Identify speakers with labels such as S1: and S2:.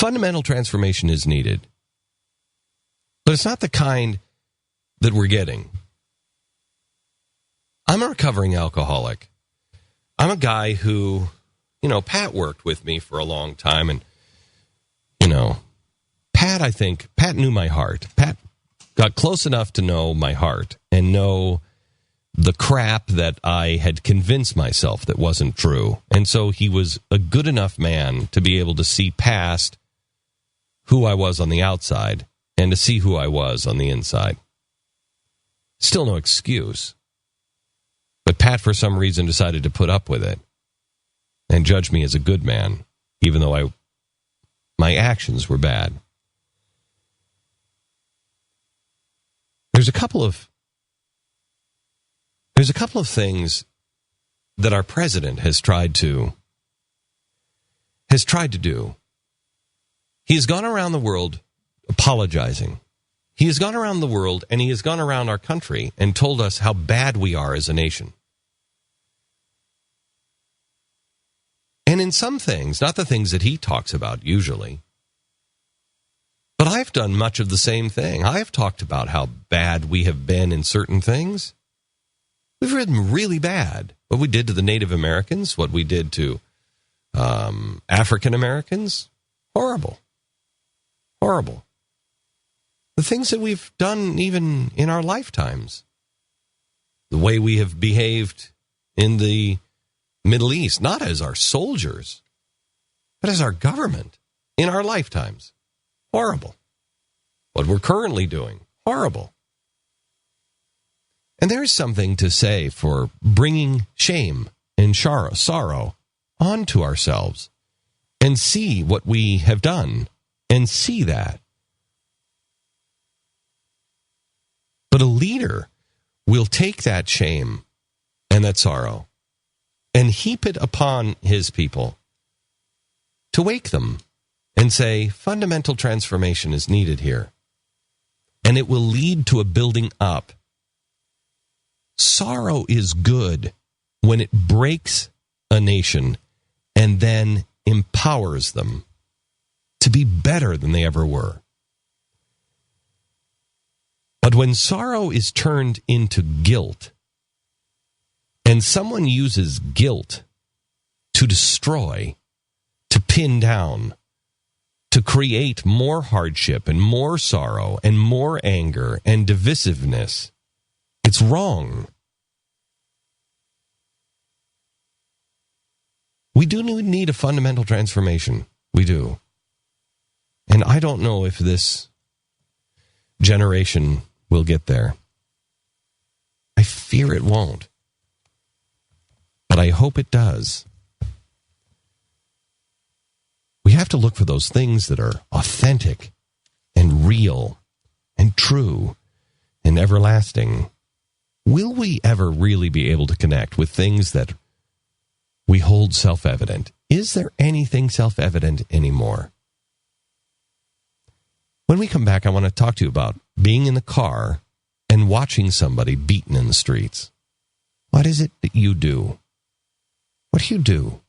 S1: fundamental transformation is needed. But it's not the kind that we're getting. I'm a recovering alcoholic. I'm a guy who, Pat worked with me for a long time. And, Pat knew my heart. Pat got close enough to know my heart and know the crap that I had convinced myself that wasn't true. And so he was a good enough man to be able to see past who I was on the outside and to see who I was on the inside. Still no excuse. But Pat, for some reason, decided to put up with it and judge me as a good man, even though my actions were bad. There's a couple of things that our president has tried to do. He has gone around the world apologizing. He has gone around the world and he has gone around our country and told us how bad we are as a nation. And in some things, not the things that he talks about usually, but I've done much of the same thing. I've talked about how bad we have been in certain things. We've been really bad. What we did to the Native Americans, what we did to African Americans, horrible. Horrible. The things that we've done even in our lifetimes. The way we have behaved in the Middle East, not as our soldiers, but as our government in our lifetimes. Horrible. What we're currently doing, horrible. And there is something to say for bringing shame and sorrow onto ourselves and see what we have done and see that. But a leader will take that shame and that sorrow and heap it upon his people to wake them and say, fundamental transformation is needed here. And it will lead to a building up. Sorrow is good when it breaks a nation and then empowers them to be better than they ever were. But when sorrow is turned into guilt, and someone uses guilt to destroy, to pin down, to create more hardship and more sorrow and more anger and divisiveness, it's wrong. We do need a fundamental transformation. We do. And I don't know if this generation will get there. I fear it won't. But I hope it does. We have to look for those things that are authentic and real and true and everlasting. Will we ever really be able to connect with things that we hold self-evident? Is there anything self-evident anymore? When we come back, I want to talk to you about being in the car and watching somebody beaten in the streets. What is it that you do? What do you do?